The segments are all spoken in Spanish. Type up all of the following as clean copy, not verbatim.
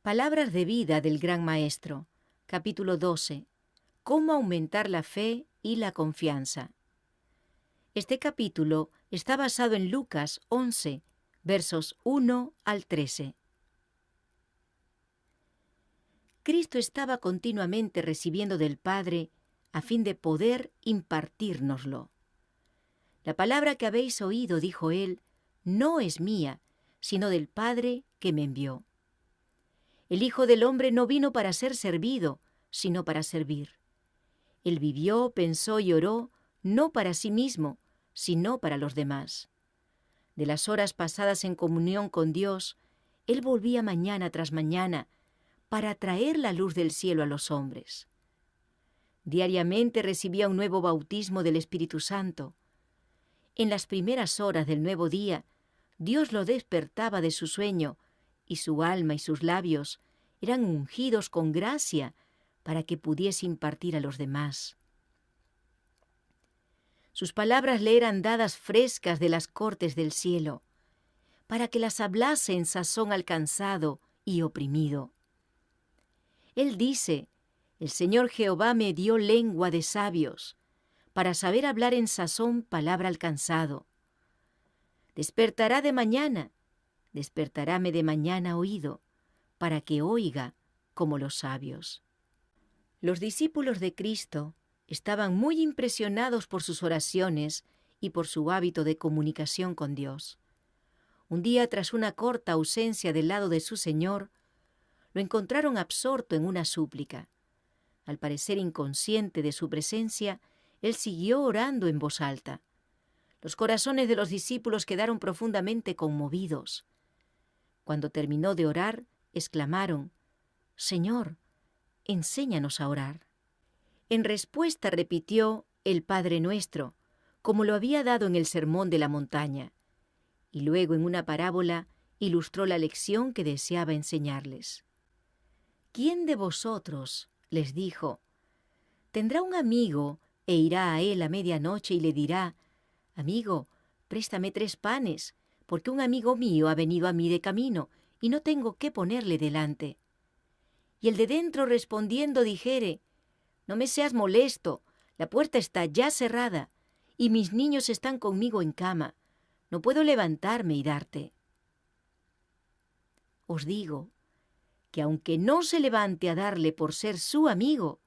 Palabras de vida del Gran Maestro, capítulo 12. Cómo aumentar la fe y la confianza. Este capítulo está basado en Lucas 11, versos 1 al 13. Cristo estaba continuamente recibiendo del Padre a fin de poder impartírnoslo. La palabra que habéis oído, dijo él, no es mía, sino del Padre que me envió. El Hijo del Hombre no vino para ser servido, sino para servir. Él vivió, pensó y oró, no para sí mismo, sino para los demás. De las horas pasadas en comunión con Dios, Él volvía mañana tras mañana para traer la luz del cielo a los hombres. Diariamente recibía un nuevo bautismo del Espíritu Santo. En las primeras horas del nuevo día, Dios lo despertaba de su sueño, y su alma y sus labios eran ungidos con gracia para que pudiese impartir a los demás. Sus palabras le eran dadas frescas de las cortes del cielo, para que las hablase en sazón alcanzado y oprimido. Él dice, el Señor Jehová me dio lengua de sabios, para saber hablar en sazón palabra alcanzado. Despertaráme de mañana oído, para que oiga como los sabios. Los discípulos de Cristo estaban muy impresionados por sus oraciones y por su hábito de comunicación con Dios. Un día, tras una corta ausencia del lado de su Señor, lo encontraron absorto en una súplica. Al parecer inconsciente de su presencia, él siguió orando en voz alta. Los corazones de los discípulos quedaron profundamente conmovidos. Cuando terminó de orar, exclamaron, «Señor, enséñanos a orar». En respuesta repitió el Padre Nuestro, como lo había dado en el Sermón de la Montaña, y luego en una parábola ilustró la lección que deseaba enseñarles. «¿Quién de vosotros, les dijo, tendrá un amigo e irá a él a medianoche y le dirá, «Amigo, préstame 3 panes, porque un amigo mío ha venido a mí de camino y no tengo qué ponerle delante»? Y el de dentro respondiendo dijere, «No me seas molesto, la puerta está ya cerrada, y mis niños están conmigo en cama, no puedo levantarme y darte». Os digo que aunque no se levante a darle por ser su amigo,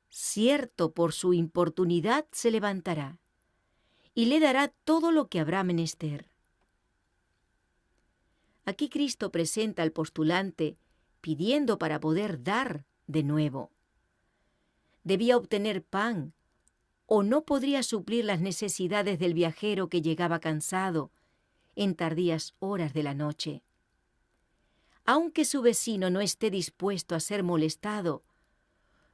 cierto por su importunidad se levantará, y le dará todo lo que habrá menester. Aquí Cristo presenta al postulante pidiendo para poder dar de nuevo. Debía obtener pan, o no podría suplir las necesidades del viajero que llegaba cansado en tardías horas de la noche. Aunque su vecino no esté dispuesto a ser molestado,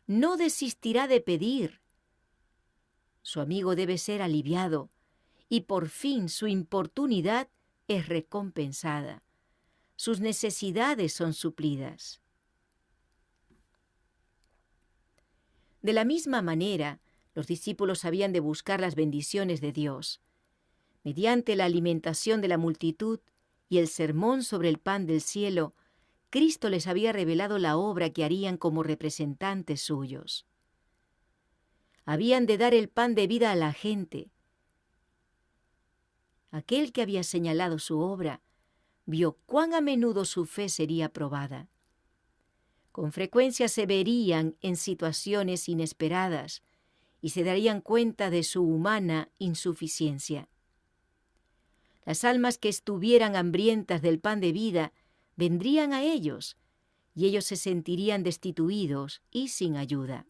no desistirá de pedir. Su amigo debe ser aliviado, y por fin su importunidad es recompensada. Sus necesidades son suplidas. De la misma manera, los discípulos habían de buscar las bendiciones de Dios. Mediante la alimentación de la multitud y el sermón sobre el pan del cielo, Cristo les había revelado la obra que harían como representantes suyos. Habían de dar el pan de vida a la gente. Aquel que había señalado su obra vio cuán a menudo su fe sería probada. Con frecuencia se verían en situaciones inesperadas y se darían cuenta de su humana insuficiencia. Las almas que estuvieran hambrientas del pan de vida vendrían a ellos, y ellos se sentirían destituidos y sin ayuda.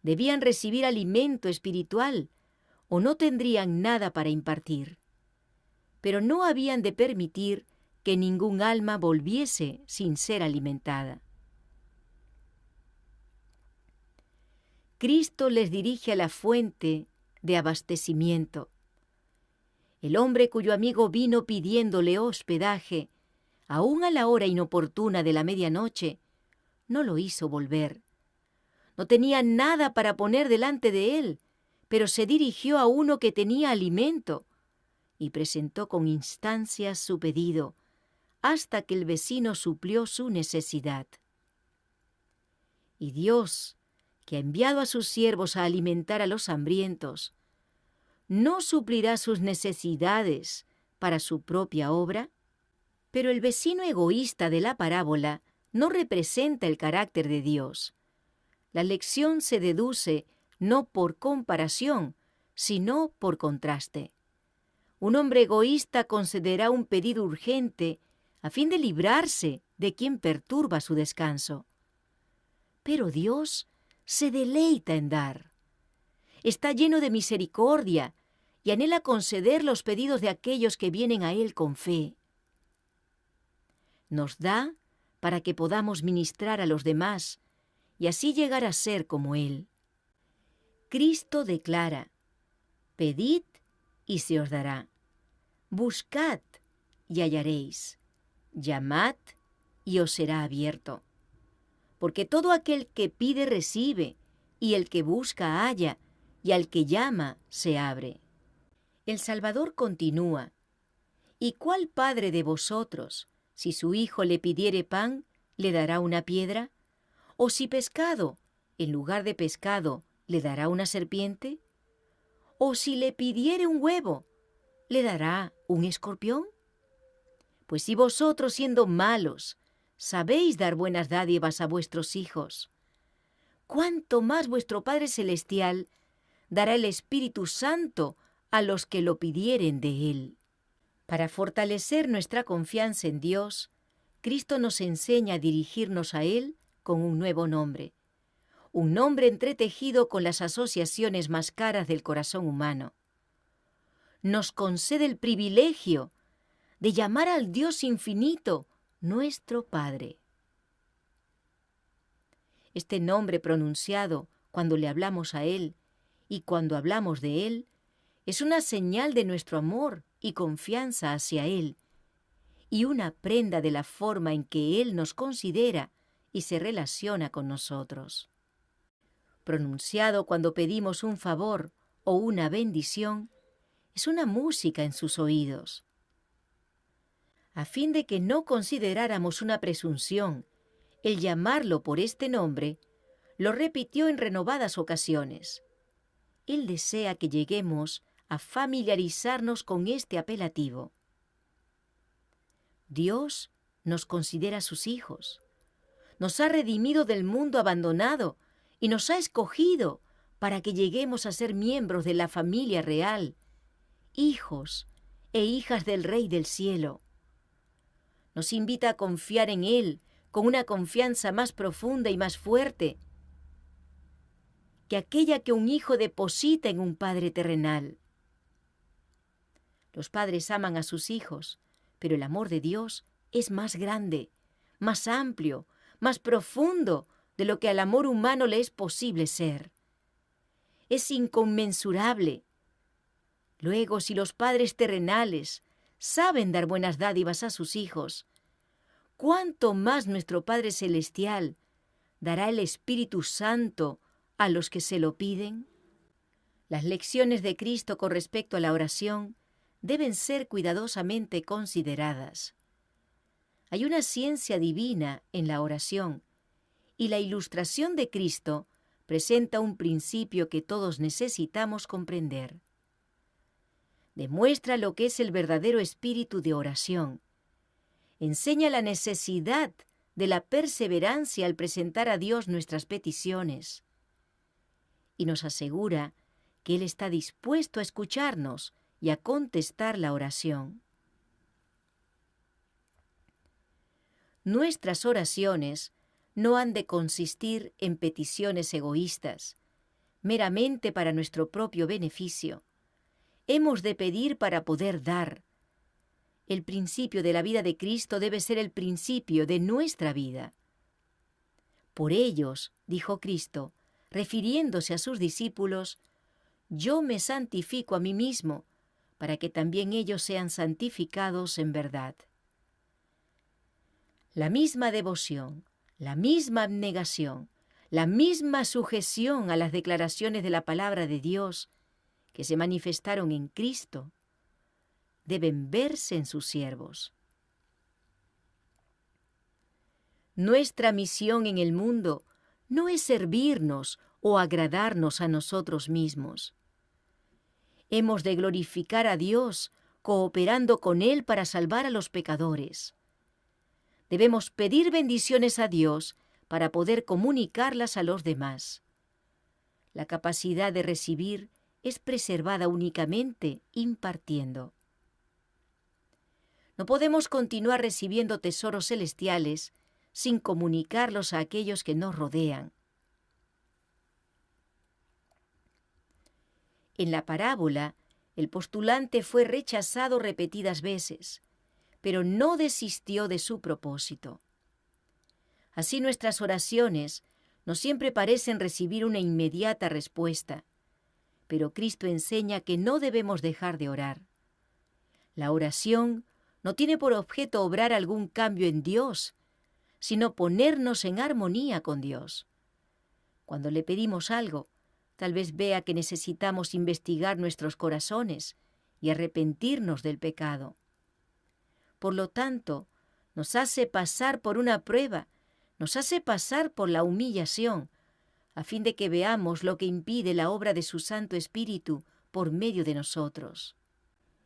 Debían recibir alimento espiritual, o no tendrían nada para impartir. Pero no habían de permitir que ningún alma volviese sin ser alimentada. Cristo les dirige a la fuente de abastecimiento. El hombre cuyo amigo vino pidiéndole hospedaje, aún a la hora inoportuna de la medianoche, no lo hizo volver. No tenía nada para poner delante de él, pero se dirigió a uno que tenía alimento y presentó con instancias su pedido, hasta que el vecino suplió su necesidad. Y Dios, que ha enviado a sus siervos a alimentar a los hambrientos, ¿no suplirá sus necesidades para su propia obra? Pero el vecino egoísta de la parábola no representa el carácter de Dios. La lección se deduce no por comparación, sino por contraste. Un hombre egoísta concederá un pedido urgente a fin de librarse de quien perturba su descanso. Pero Dios se deleita en dar. Está lleno de misericordia y anhela conceder los pedidos de aquellos que vienen a Él con fe. Nos da para que podamos ministrar a los demás y así llegar a ser como Él. Cristo declara: pedid y se os dará, buscad y hallaréis, llamad y os será abierto. Porque todo aquel que pide recibe, y el que busca halla, y al que llama se abre. El Salvador continúa: ¿y cuál padre de vosotros, si su hijo le pidiere pan, le dará una piedra? ¿O si pescado, en lugar de pescado, le dará una serpiente? ¿O si le pidiere un huevo, le dará un escorpión? Pues si vosotros, siendo malos, sabéis dar buenas dádivas a vuestros hijos, ¿cuánto más vuestro Padre Celestial dará el Espíritu Santo a los que lo pidieren de Él? Para fortalecer nuestra confianza en Dios, Cristo nos enseña a dirigirnos a Él con un nuevo nombre, un nombre entretejido con las asociaciones más caras del corazón humano. Nos concede el privilegio de llamar al Dios infinito nuestro Padre. Este nombre pronunciado cuando le hablamos a Él y cuando hablamos de Él es una señal de nuestro amor y confianza hacia Él y una prenda de la forma en que Él nos considera y se relaciona con nosotros. Pronunciado cuando pedimos un favor o una bendición, es una música en sus oídos. A fin de que no consideráramos una presunción el llamarlo por este nombre, lo repitió en renovadas ocasiones. Él desea que lleguemos a familiarizarnos con este apelativo. Dios nos considera sus hijos. Nos ha redimido del mundo abandonado y nos ha escogido para que lleguemos a ser miembros de la familia real, hijos e hijas del Rey del Cielo. Nos invita a confiar en Él con una confianza más profunda y más fuerte que aquella que un hijo deposita en un padre terrenal. Los padres aman a sus hijos, pero el amor de Dios es más grande, más amplio, más profundo de lo que al amor humano le es posible ser. Es inconmensurable. Luego, si los padres terrenales saben dar buenas dádivas a sus hijos, ¿cuánto más nuestro Padre Celestial dará el Espíritu Santo a los que se lo piden? Las lecciones de Cristo con respecto a la oración deben ser cuidadosamente consideradas. Hay una ciencia divina en la oración, y la ilustración de Cristo presenta un principio que todos necesitamos comprender. Demuestra lo que es el verdadero espíritu de oración. Enseña la necesidad de la perseverancia al presentar a Dios nuestras peticiones. Y nos asegura que Él está dispuesto a escucharnos y a contestar la oración. Nuestras oraciones no han de consistir en peticiones egoístas, meramente para nuestro propio beneficio. Hemos de pedir para poder dar. El principio de la vida de Cristo debe ser el principio de nuestra vida. Por ellos, dijo Cristo, refiriéndose a sus discípulos, yo me santifico a mí mismo, para que también ellos sean santificados en verdad. La misma devoción, la misma abnegación, la misma sujeción a las declaraciones de la palabra de Dios que se manifestaron en Cristo, deben verse en sus siervos. Nuestra misión en el mundo no es servirnos o agradarnos a nosotros mismos. Hemos de glorificar a Dios cooperando con Él para salvar a los pecadores. Debemos pedir bendiciones a Dios para poder comunicarlas a los demás. La capacidad de recibir es preservada únicamente impartiendo. No podemos continuar recibiendo tesoros celestiales sin comunicarlos a aquellos que nos rodean. En la parábola, el postulante fue rechazado repetidas veces, pero no desistió de su propósito. Así nuestras oraciones no siempre parecen recibir una inmediata respuesta, pero Cristo enseña que no debemos dejar de orar. La oración no tiene por objeto obrar algún cambio en Dios, sino ponernos en armonía con Dios. Cuando le pedimos algo, tal vez vea que necesitamos investigar nuestros corazones y arrepentirnos del pecado. Por lo tanto, nos hace pasar por una prueba, nos hace pasar por la humillación, a fin de que veamos lo que impide la obra de su Santo Espíritu por medio de nosotros.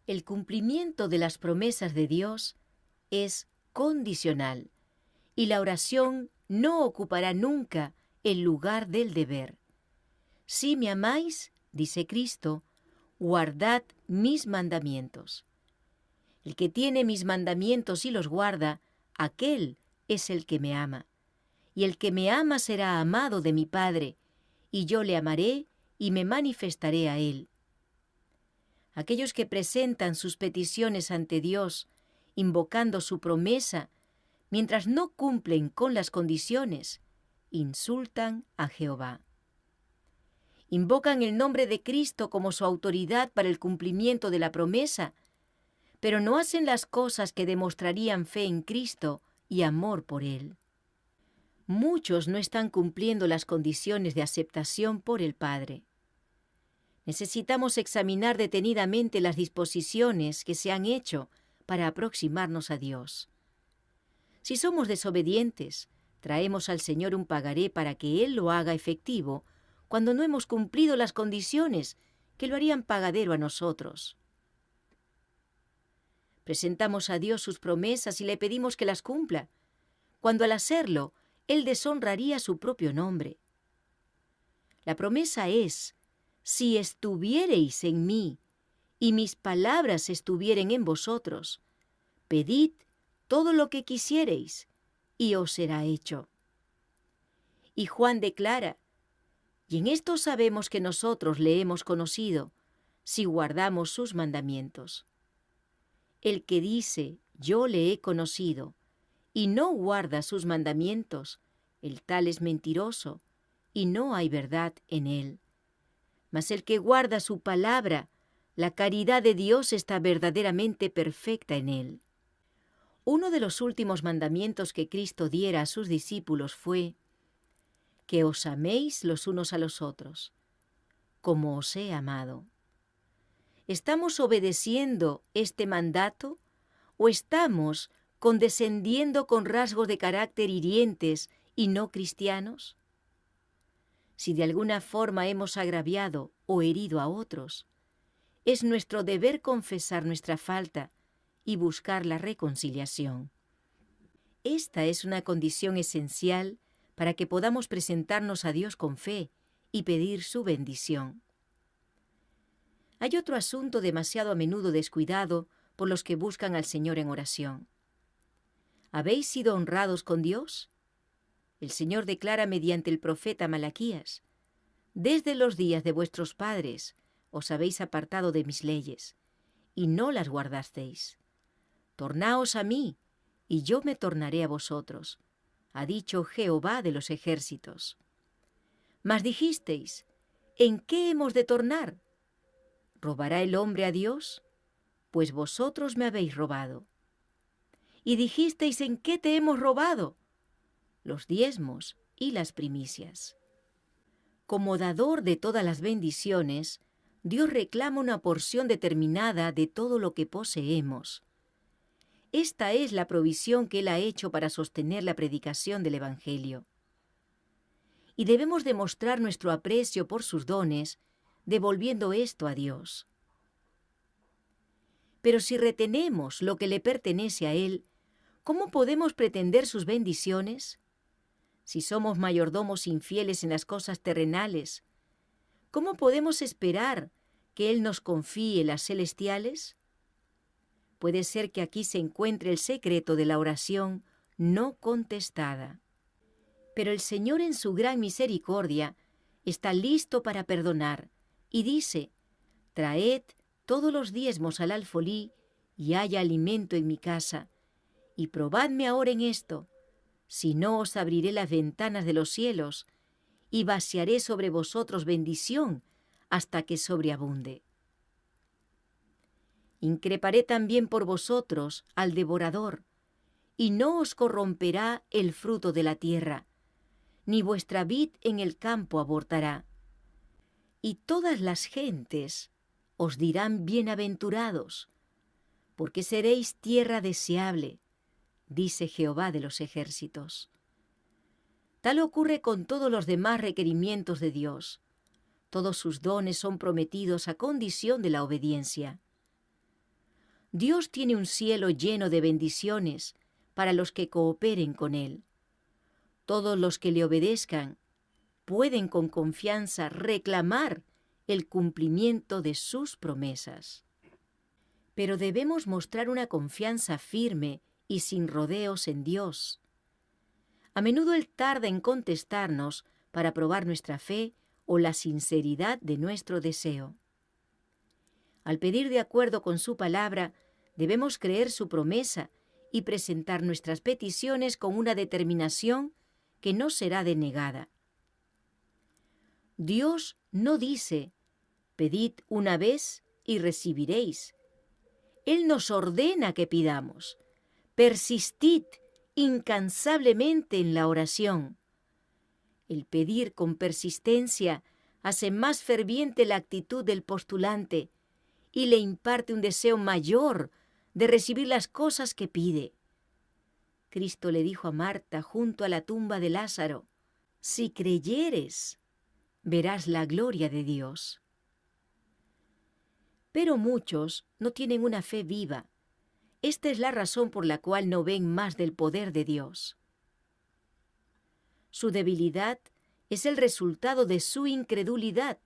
El cumplimiento de las promesas de Dios es condicional, y la oración no ocupará nunca el lugar del deber. Si me amáis, dice Cristo, guardad mis mandamientos. El que tiene mis mandamientos y los guarda, aquel es el que me ama. Y el que me ama será amado de mi Padre, y yo le amaré y me manifestaré a él. Aquellos que presentan sus peticiones ante Dios, invocando su promesa, mientras no cumplen con las condiciones, insultan a Jehová. Invocan el nombre de Cristo como su autoridad para el cumplimiento de la promesa, pero no hacen las cosas que demostrarían fe en Cristo y amor por Él. Muchos no están cumpliendo las condiciones de aceptación por el Padre. Necesitamos examinar detenidamente las disposiciones que se han hecho para aproximarnos a Dios. Si somos desobedientes, traemos al Señor un pagaré para que Él lo haga efectivo cuando no hemos cumplido las condiciones que lo harían pagadero a nosotros. Presentamos a Dios sus promesas y le pedimos que las cumpla, cuando al hacerlo, Él deshonraría su propio nombre. La promesa es: si estuviereis en mí y mis palabras estuvieren en vosotros, pedid todo lo que quisiereis y os será hecho. Y Juan declara: y en esto sabemos que nosotros le hemos conocido, si guardamos sus mandamientos. El que dice, yo le he conocido, y no guarda sus mandamientos, el tal es mentiroso, y no hay verdad en él. Mas el que guarda su palabra, la caridad de Dios está verdaderamente perfecta en él. Uno de los últimos mandamientos que Cristo diera a sus discípulos fue: que os améis los unos a los otros, como os he amado. ¿Estamos obedeciendo este mandato o estamos condescendiendo con rasgos de carácter hirientes y no cristianos? Si de alguna forma hemos agraviado o herido a otros, es nuestro deber confesar nuestra falta y buscar la reconciliación. Esta es una condición esencial para que podamos presentarnos a Dios con fe y pedir su bendición. Hay otro asunto demasiado a menudo descuidado por los que buscan al Señor en oración. ¿Habéis sido honrados con Dios? El Señor declara mediante el profeta Malaquías: desde los días de vuestros padres os habéis apartado de mis leyes, y no las guardasteis. Tornaos a mí, y yo me tornaré a vosotros, ha dicho Jehová de los ejércitos. Mas dijisteis: ¿en qué hemos de tornar? ¿Robará el hombre a Dios? Pues vosotros me habéis robado. Y dijisteis: ¿en qué te hemos robado? Los diezmos y las primicias. Como dador de todas las bendiciones, Dios reclama una porción determinada de todo lo que poseemos. Esta es la provisión que Él ha hecho para sostener la predicación del Evangelio. Y debemos demostrar nuestro aprecio por sus dones, devolviendo esto a Dios. Pero si retenemos lo que le pertenece a Él, ¿cómo podemos pretender sus bendiciones? Si somos mayordomos infieles en las cosas terrenales, ¿cómo podemos esperar que Él nos confíe las celestiales? Puede ser que aquí se encuentre el secreto de la oración no contestada. Pero el Señor en su gran misericordia está listo para perdonar y dice: «Traed todos los diezmos al alfolí y haya alimento en mi casa, y probadme ahora en esto, si no os abriré las ventanas de los cielos y vaciaré sobre vosotros bendición hasta que sobreabunde. Increparé también por vosotros al devorador, y no os corromperá el fruto de la tierra, ni vuestra vid en el campo abortará. Y todas las gentes os dirán bienaventurados, porque seréis tierra deseable, dice Jehová de los ejércitos». Tal ocurre con todos los demás requerimientos de Dios. Todos sus dones son prometidos a condición de la obediencia. Dios tiene un cielo lleno de bendiciones para los que cooperen con Él. Todos los que le obedezcan pueden con confianza reclamar el cumplimiento de sus promesas. Pero debemos mostrar una confianza firme y sin rodeos en Dios. A menudo Él tarda en contestarnos para probar nuestra fe o la sinceridad de nuestro deseo. Al pedir de acuerdo con su palabra, debemos creer su promesa y presentar nuestras peticiones con una determinación que no será denegada. Dios no dice: «Pedid una vez y recibiréis». Él nos ordena que pidamos: «Persistid incansablemente en la oración». El pedir con persistencia hace más ferviente la actitud del postulante y le imparte un deseo mayor de recibir las cosas que pide. Cristo le dijo a Marta junto a la tumba de Lázaro: «Si creyeres, verás la gloria de Dios». Pero muchos no tienen una fe viva. Esta es la razón por la cual no ven más del poder de Dios. Su debilidad es el resultado de su incredulidad.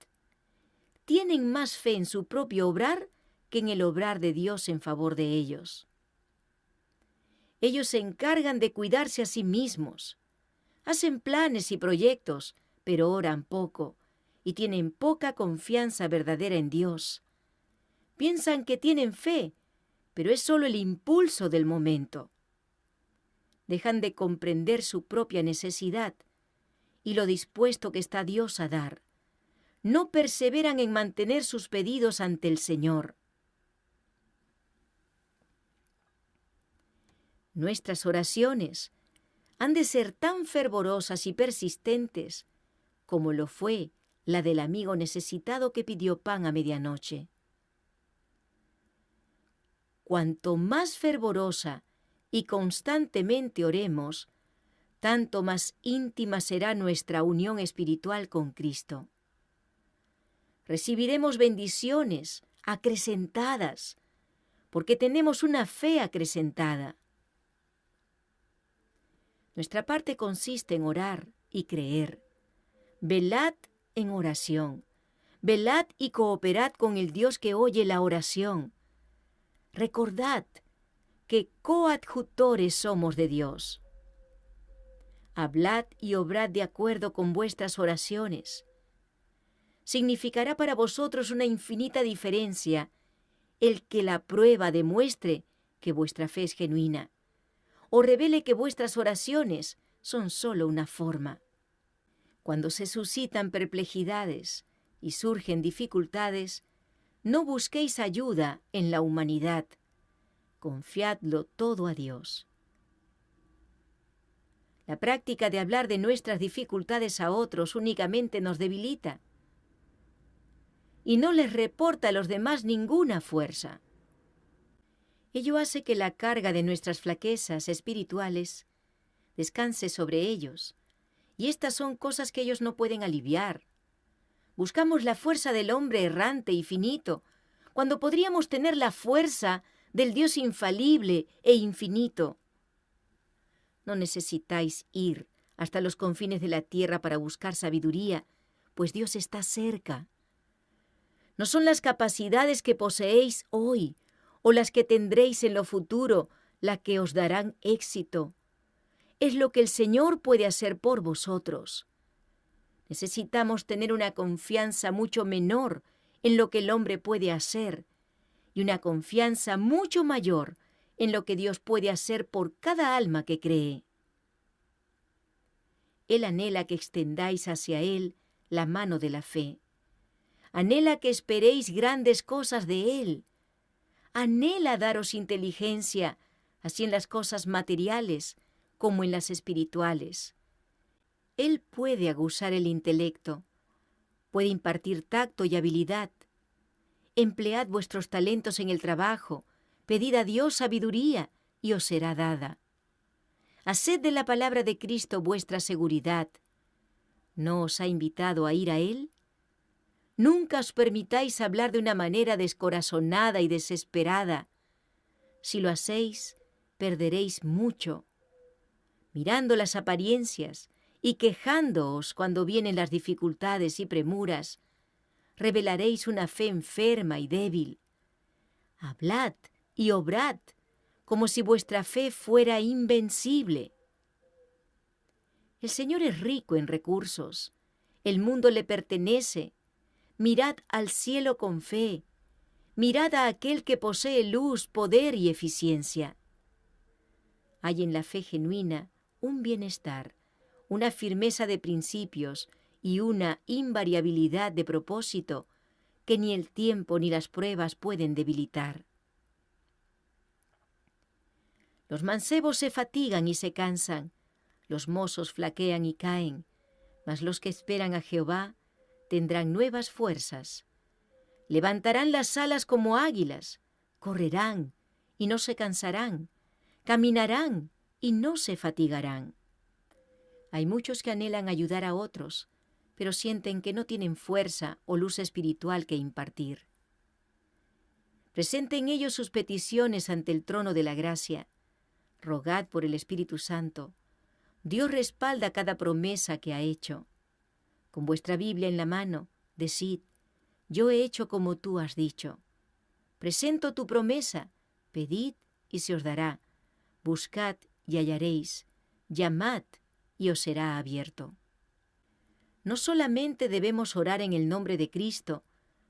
Tienen más fe en su propio obrar que en el obrar de Dios en favor de ellos. Ellos se encargan de cuidarse a sí mismos. Hacen planes y proyectos, pero oran poco y tienen poca confianza verdadera en Dios. Piensan que tienen fe, pero es solo el impulso del momento. Dejan de comprender su propia necesidad y lo dispuesto que está Dios a dar. No perseveran en mantener sus pedidos ante el Señor. Nuestras oraciones han de ser tan fervorosas y persistentes como lo fue la del amigo necesitado que pidió pan a medianoche. Cuanto más fervorosa y constantemente oremos, tanto más íntima será nuestra unión espiritual con Cristo. Recibiremos bendiciones acrecentadas, porque tenemos una fe acrecentada. Nuestra parte consiste en orar y creer. Velad en oración. Velad y cooperad con el Dios que oye la oración. Recordad que coadjutores somos de Dios. Hablad y obrad de acuerdo con vuestras oraciones. Significará para vosotros una infinita diferencia el que la prueba demuestre que vuestra fe es genuina, o revele que vuestras oraciones son solo una forma. Cuando se suscitan perplejidades y surgen dificultades, no busquéis ayuda en la humanidad. Confiadlo todo a Dios. La práctica de hablar de nuestras dificultades a otros únicamente nos debilita y no les reporta a los demás ninguna fuerza. Ello hace que la carga de nuestras flaquezas espirituales descanse sobre ellos, y estas son cosas que ellos no pueden aliviar. Buscamos la fuerza del hombre errante y finito, cuando podríamos tener la fuerza del Dios infalible e infinito. No necesitáis ir hasta los confines de la tierra para buscar sabiduría, pues Dios está cerca. No son las capacidades que poseéis hoy o las que tendréis en lo futuro las que os darán éxito. Es lo que el Señor puede hacer por vosotros. Necesitamos tener una confianza mucho menor en lo que el hombre puede hacer y una confianza mucho mayor en lo que Dios puede hacer por cada alma que cree. Él anhela que extendáis hacia Él la mano de la fe. Anhela que esperéis grandes cosas de Él. Anhela daros inteligencia, así en las cosas materiales como en las espirituales. Él puede aguzar el intelecto, puede impartir tacto y habilidad. Emplead vuestros talentos en el trabajo, pedid a Dios sabiduría y os será dada. Haced de la palabra de Cristo vuestra seguridad. ¿No os ha invitado a ir a Él? Nunca os permitáis hablar de una manera descorazonada y desesperada. Si lo hacéis, perderéis mucho. Mirando las apariencias y quejándoos cuando vienen las dificultades y premuras, revelaréis una fe enferma y débil. Hablad y obrad como si vuestra fe fuera invencible. El Señor es rico en recursos. El mundo le pertenece. Mirad al cielo con fe. Mirad a aquel que posee luz, poder y eficiencia. Hay en la fe genuina un bienestar, una firmeza de principios y una invariabilidad de propósito que ni el tiempo ni las pruebas pueden debilitar. Los mancebos se fatigan y se cansan, los mozos flaquean y caen, mas los que esperan a Jehová tendrán nuevas fuerzas. Levantarán las alas como águilas, correrán y no se cansarán, caminarán y no se fatigarán. Hay muchos que anhelan ayudar a otros, pero sienten que no tienen fuerza o luz espiritual que impartir. Presenten ellos sus peticiones ante el trono de la gracia. Rogad por el Espíritu Santo. Dios respalda cada promesa que ha hecho. Con vuestra Biblia en la mano, decid: yo he hecho como tú has dicho. Presento tu promesa, pedid y se os dará. Buscad y hallaréis. Llamad y os será abierto. No solamente debemos orar en el nombre de Cristo,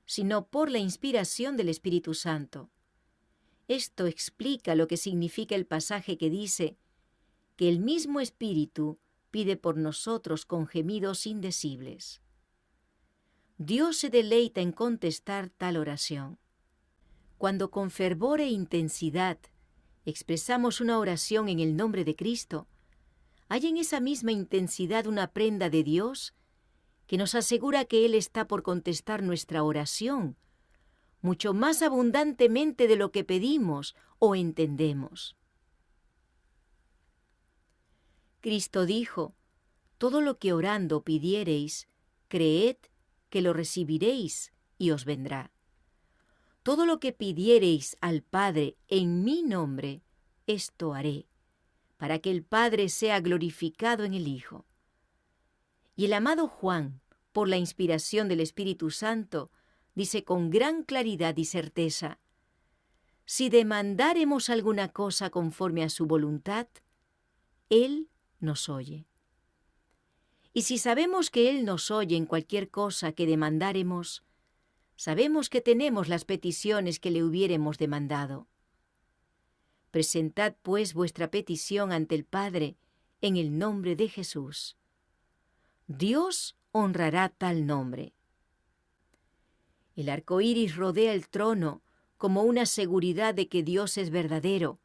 sino por la inspiración del Espíritu Santo. Esto explica lo que significa el pasaje que dice que el mismo Espíritu pide por nosotros con gemidos indecibles. Dios se deleita en contestar tal oración. Cuando con fervor e intensidad expresamos una oración en el nombre de Cristo, hay en esa misma intensidad una prenda de Dios que nos asegura que Él está por contestar nuestra oración, mucho más abundantemente de lo que pedimos o entendemos. Cristo dijo: todo lo que orando pidiereis, creed que lo recibiréis y os vendrá. Todo lo que pidiereis al Padre en mi nombre, esto haré, para que el Padre sea glorificado en el Hijo. Y el amado Juan, por la inspiración del Espíritu Santo, dice con gran claridad y certeza: si demandáremos alguna cosa conforme a su voluntad, Él nos oye. Y si sabemos que Él nos oye en cualquier cosa que demandáremos, sabemos que tenemos las peticiones que le hubiéremos demandado. Presentad pues vuestra petición ante el Padre en el nombre de Jesús. Dios honrará tal nombre. El arco iris rodea el trono como una seguridad de que Dios es verdadero,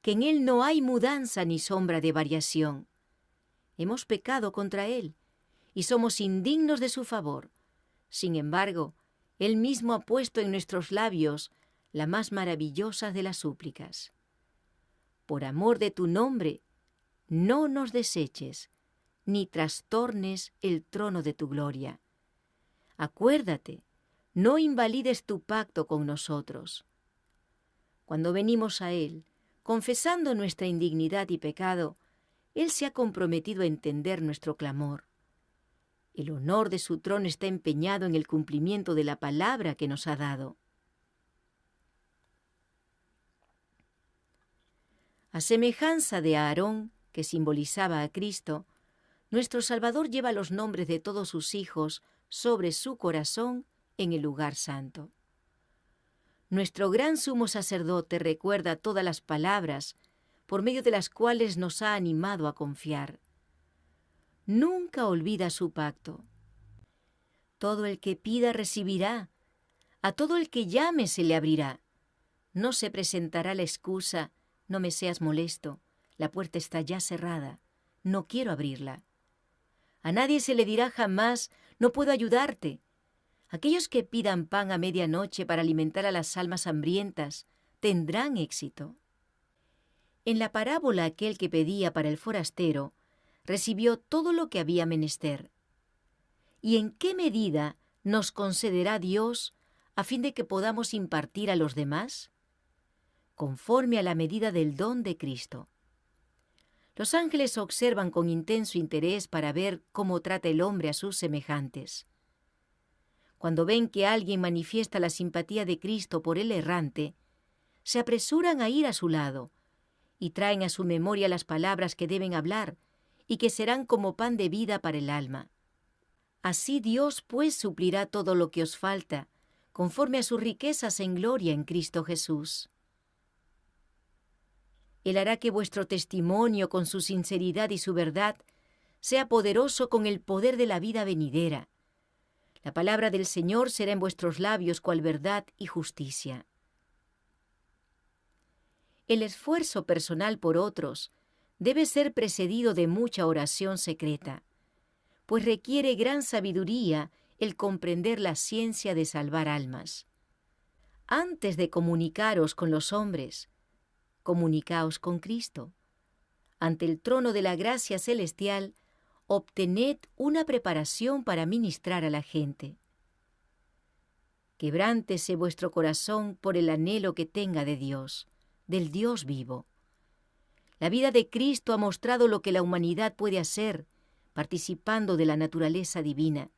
que en Él no hay mudanza ni sombra de variación. Hemos pecado contra Él y somos indignos de su favor. Sin embargo, Él mismo ha puesto en nuestros labios la más maravillosa de las súplicas. Por amor de tu nombre, no nos deseches, ni trastornes el trono de tu gloria. Acuérdate, no invalides tu pacto con nosotros. Cuando venimos a Él, confesando nuestra indignidad y pecado, Él se ha comprometido a entender nuestro clamor. El honor de su trono está empeñado en el cumplimiento de la palabra que nos ha dado. A semejanza de Aarón, que simbolizaba a Cristo, nuestro Salvador lleva los nombres de todos sus hijos sobre su corazón en el lugar santo. Nuestro gran sumo sacerdote recuerda todas las palabras por medio de las cuales nos ha animado a confiar. Nunca olvida su pacto. Todo el que pida recibirá, a todo el que llame se le abrirá. No se presentará la excusa: no me seas molesto, la puerta está ya cerrada, no quiero abrirla. A nadie se le dirá jamás: no puedo ayudarte. Aquellos que pidan pan a medianoche para alimentar a las almas hambrientas tendrán éxito. En la parábola, aquel que pedía para el forastero recibió todo lo que había menester. ¿Y en qué medida nos concederá Dios a fin de que podamos impartir a los demás? Conforme a la medida del don de Cristo. Los ángeles observan con intenso interés para ver cómo trata el hombre a sus semejantes. Cuando ven que alguien manifiesta la simpatía de Cristo por el errante, se apresuran a ir a su lado y traen a su memoria las palabras que deben hablar y que serán como pan de vida para el alma. Así Dios, pues, suplirá todo lo que os falta, conforme a sus riquezas en gloria en Cristo Jesús. Él hará que vuestro testimonio, con su sinceridad y su verdad, sea poderoso con el poder de la vida venidera. La palabra del Señor será en vuestros labios cual verdad y justicia. El esfuerzo personal por otros debe ser precedido de mucha oración secreta, pues requiere gran sabiduría el comprender la ciencia de salvar almas. Antes de comunicaros con los hombres, comunicaos con Cristo. Ante el trono de la gracia celestial, obtened una preparación para ministrar a la gente. Quebrántese vuestro corazón por el anhelo que tenga de Dios, del Dios vivo. La vida de Cristo ha mostrado lo que la humanidad puede hacer, participando de la naturaleza divina.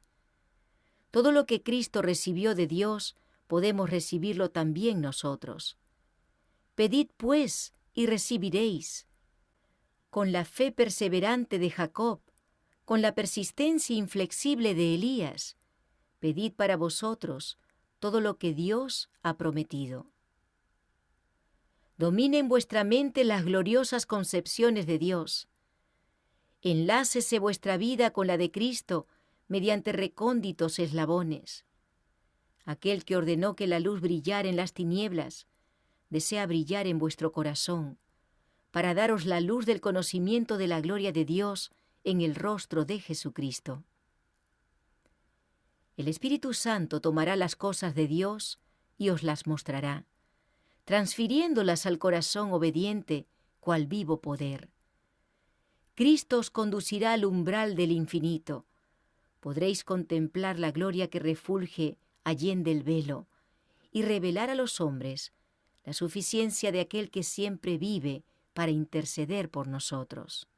Todo lo que Cristo recibió de Dios, podemos recibirlo también nosotros. Pedid, pues, y recibiréis. Con la fe perseverante de Jacob, con la persistencia inflexible de Elías, pedid para vosotros todo lo que Dios ha prometido. Domine en vuestra mente las gloriosas concepciones de Dios. Enlácese vuestra vida con la de Cristo mediante recónditos eslabones. Aquel que ordenó que la luz brillara en las tinieblas, desea brillar en vuestro corazón, para daros la luz del conocimiento de la gloria de Dios en el rostro de Jesucristo. El Espíritu Santo tomará las cosas de Dios y os las mostrará, transfiriéndolas al corazón obediente, cual vivo poder. Cristo os conducirá al umbral del infinito. Podréis contemplar la gloria que refulge allende el velo y revelar a los hombres la suficiencia de aquel que siempre vive para interceder por nosotros.